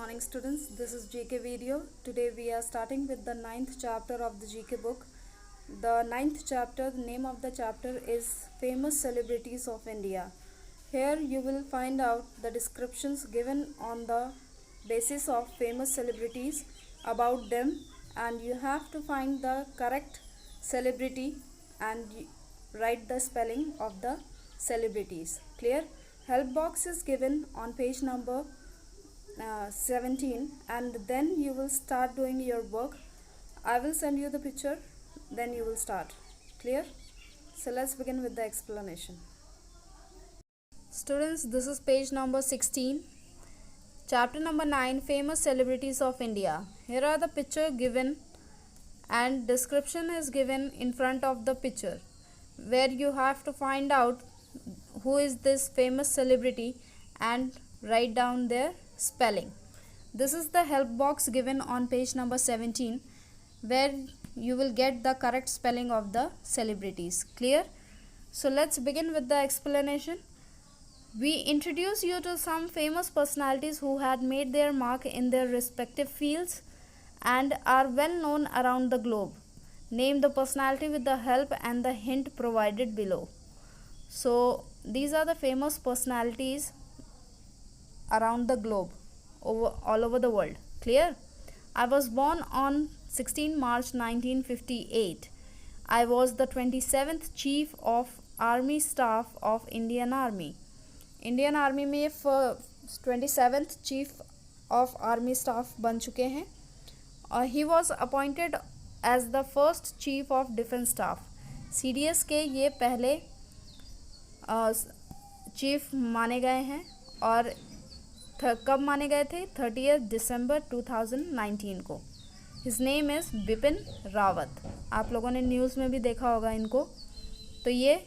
morning students, this is GK video. Today we are starting with the 9th chapter of the GK book. The 9th chapter, the name of the chapter is Famous Celebrities of India. Here you will find out the descriptions given on the basis of famous celebrities about them, and you have to find the correct celebrity and write the spelling of the celebrities. Clear? Help box is given on page number 17, and then you will start doing your work. I will send you the picture, then you will start. Clear? So let's begin with the explanation. Students, this is page number 16, chapter number 9, Famous Celebrities of India. Here are the picture given and description is given in front of the picture, where you have to find out who is this famous celebrity and write down their spelling. This is the help box given on page number 17, where you will get the correct spelling of the celebrities. Clear? So let's begin with the explanation. We introduce you to some famous personalities who had made their mark in their respective fields and are well known around the globe. Name the personality with the help and the hint provided below. So these are the famous personalities around the globe, all over the world. Clear? I was born on 16 March 1958. I was the 27th Chief of Army Staff of Indian Army. Indian army में ये 27th chief of army staff बन चुके हैं और he was appointed as the first chief of defence staff. CDS के ये पहले chief माने गए हैं और कब माने गए थे? 30 दिसंबर 2019 को. His name is Bipin Rawat. आप लोगों ने न्यूज़ में भी देखा होगा इनको. तो ये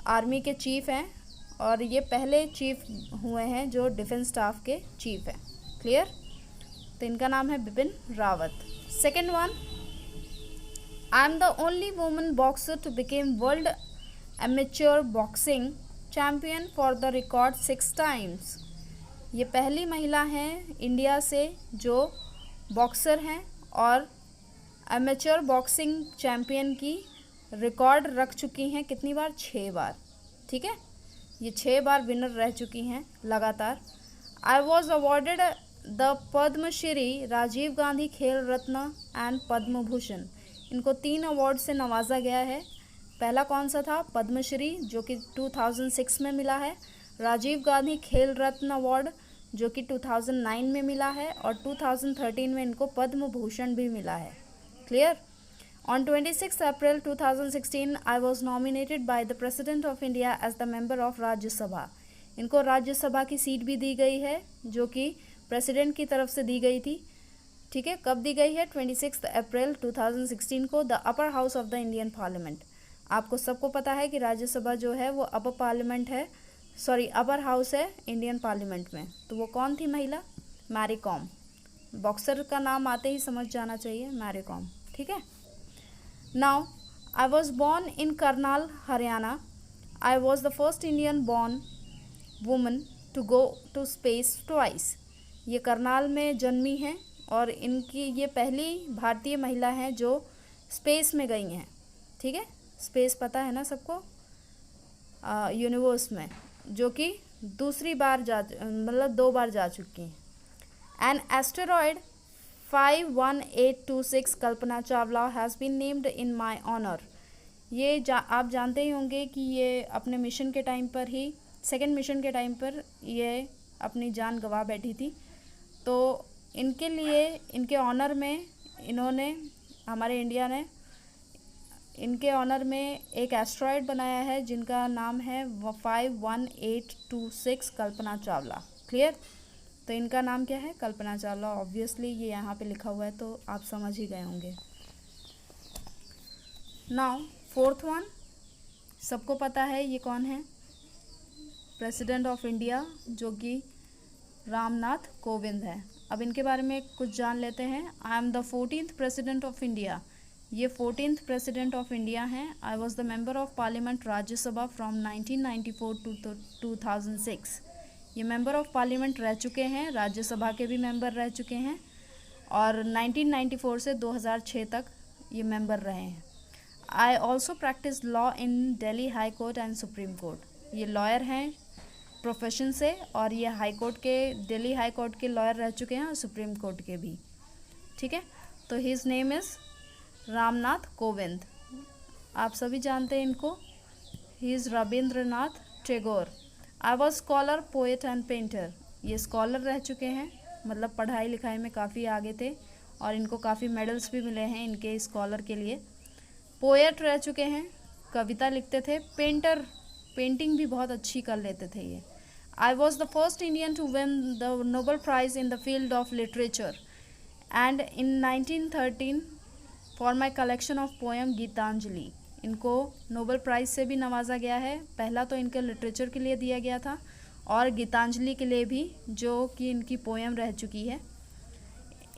आर्मी के चीफ हैं और ये पहले चीफ हुए हैं जो डिफेंस स्टाफ के चीफ हैं. क्लियर? तो इनका नाम है Bipin Rawat. Second one, I am the only woman boxer to became world amateur boxing champion for the record 6 times. ये पहली महिला हैं इंडिया से जो बॉक्सर हैं और एमेच्योर बॉक्सिंग चैम्पियन की रिकॉर्ड रख चुकी हैं. कितनी बार? 6 बार. ठीक है, ये 6 बार विनर रह चुकी हैं लगातार. I was awarded the Padmashri, Rajiv Gandhi Khel Ratna and Padma Bhushan. इनको 3 अवार्ड से नवाजा गया है. पहला कौन सा था? पद्मश्री, जो कि 2006 में मिला है. राजीव गांधी खेल रत्न अवार्ड जो कि 2009 में मिला है और 2013 में इनको पद्म भूषण भी मिला है. Clear? On 26 April 2016, I was nominated by the President of India as the member of राज्य सभा. इनको राज्य सभा की सीट भी दी गई है जो कि प्रेसिडेंट की तरफ से दी गई थी. ठीक है, कब दी गई है? 26 अप्रैल 2016 को, the upper house of the Indian parliament. आपको सबको पता है कि राज्यसभा जो है वो अपर पार्लियामेंट है, अपर हाउस है इंडियन पार्लियामेंट में. तो वो कौन थी महिला? Mary com. बॉक्सर का नाम आते ही समझ जाना चाहिए, मैरी कॉम. ठीक है. Now, I was born in Karnal, Haryana. I was the first Indian born woman to go to space twice. ये करनाल में जन्मी हैं और इनकी ये पहली भारतीय महिला हैं जो स्पेस में गई हैं. ठीक है, स्पेस पता है ना सबको, यूनिवर्स में, जो कि दूसरी बार मतलब 2 बार जा चुकी हैं. An asteroid 51826 Kalpana Chawla has been named in my honour. ये आप जानते ही होंगे कि ये अपने मिशन के टाइम पर ही, सेकेंड मिशन के टाइम पर ये अपनी जान गंवा बैठी थी. तो इनके लिए, इनके ऑनर में इन्होंने, हमारे इंडिया ने इनके ऑनर में एक एस्ट्रॉयड बनाया है जिनका नाम है 51826 कल्पना चावला. क्लियर? तो इनका नाम क्या है? कल्पना चावला. ऑब्वियसली ये यहाँ पे लिखा हुआ है तो आप समझ ही गए होंगे. नाउ फोर्थ वन, सबको पता है ये कौन है? प्रेसिडेंट ऑफ इंडिया जो कि रामनाथ कोविंद है. अब इनके बारे में कुछ जान लेते हैं. आई am the 14th president of India. ये 14th प्रेसिडेंट ऑफ इंडिया हैं. आई was the member of parliament Rajya Sabha from 1994 to 2006. ये मेंबर ऑफ पार्लियामेंट रह चुके हैं, राज्यसभा के भी मेंबर रह चुके हैं और 1994 से 2006 तक ये मेंबर रहे हैं। I also practice law in Delhi high court and supreme court. ये लॉयर हैं प्रोफेशन से और ये हाई कोर्ट के, दिल्ली हाई कोर्ट के लॉयर रह चुके हैं और सुप्रीम कोर्ट के भी। ठीक है, तो his name is Ramnath Kovind. आप सभी जानते हैं इनको। He is Rabindranath Tagore. I was scholar, poet and painter. ये स्कॉलर रह चुके हैं, मतलब पढ़ाई लिखाई में काफ़ी आगे थे और इनको काफ़ी मेडल्स भी मिले हैं इनके स्कॉलर के लिए। पोएट रह चुके हैं, कविता लिखते थे। पेंटर, पेंटिंग भी बहुत अच्छी कर लेते थे ये। I was the first Indian to win the Nobel prize in the field of literature and in 1913 for my collection of poem Gitanjali. इनको नोबेल प्राइज़ से भी नवाजा गया है। पहला तो इनके लिटरेचर के लिए दिया गया था और गीतांजलि के लिए भी, जो कि इनकी पोएम रह चुकी है।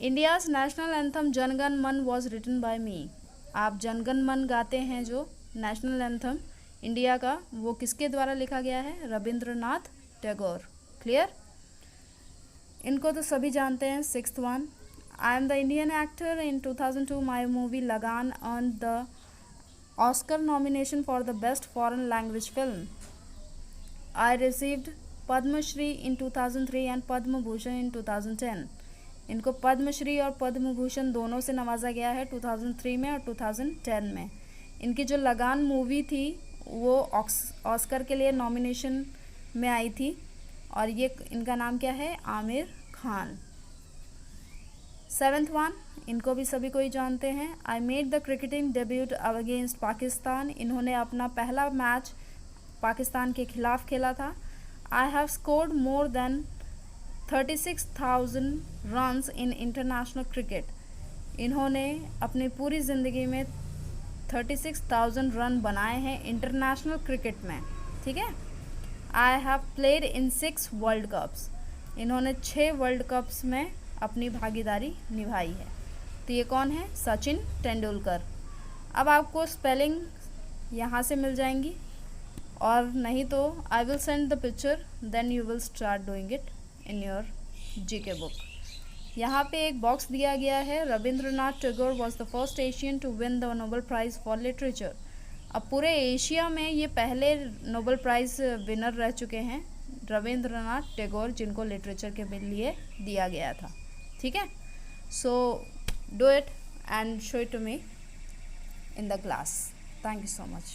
इंडियाज़ नेशनल एंथम जनगण मन वॉज रिटन बाय मी। आप जनगण मन गाते हैं जो नेशनल एंथम इंडिया का, वो किसके द्वारा लिखा गया है? रविंद्रनाथ टैगोर। क्लियर? इनको तो सभी जानते हैं। 6th one, I am the Indian actor. In 2002 my movie Lagaan earn the Oscar nomination for the Best Foreign Language Film. I received Padma Shri in 2003 and Padma Bhushan in 2010. इनको पद्म श्री और पद्म भूषण दोनों से नवाजा गया है 2003 में और 2010 में। इनकी जो लगान मूवी थी वो ऑस्कर के लिए नॉमिनेशन में आई थी और ये, इनका नाम क्या है? आमिर खान। 7th वन, इनको भी सभी कोई जानते हैं। I made the cricketing debut against Pakistan. इन्होंने अपना पहला मैच पाकिस्तान के खिलाफ खेला था। I have scored more than 36,000 runs in international cricket. इन्होंने अपनी पूरी ज़िंदगी में 36,000 रन बनाए हैं इंटरनेशनल क्रिकेट में। ठीक है। I have played in 6 world cups. इन्होंने 6 वर्ल्ड कप्स में अपनी भागीदारी निभाई है। तो ये कौन है? सचिन तेंदुलकर। अब आपको स्पेलिंग यहाँ से मिल जाएंगी और नहीं तो I will send the picture, then you will start doing it in your GK book. यहाँ पे एक बॉक्स दिया गया है, Rabindranath Tagore was the first Asian to win the Nobel prize for literature. अब पूरे एशिया में ये पहले नोबेल प्राइज़ विनर रह चुके हैं, रविंद्रनाथ टैगोर, जिनको लिटरेचर के लिए दिया गया था। ठीक है। So do it and show it to me in the class. Thank you so much.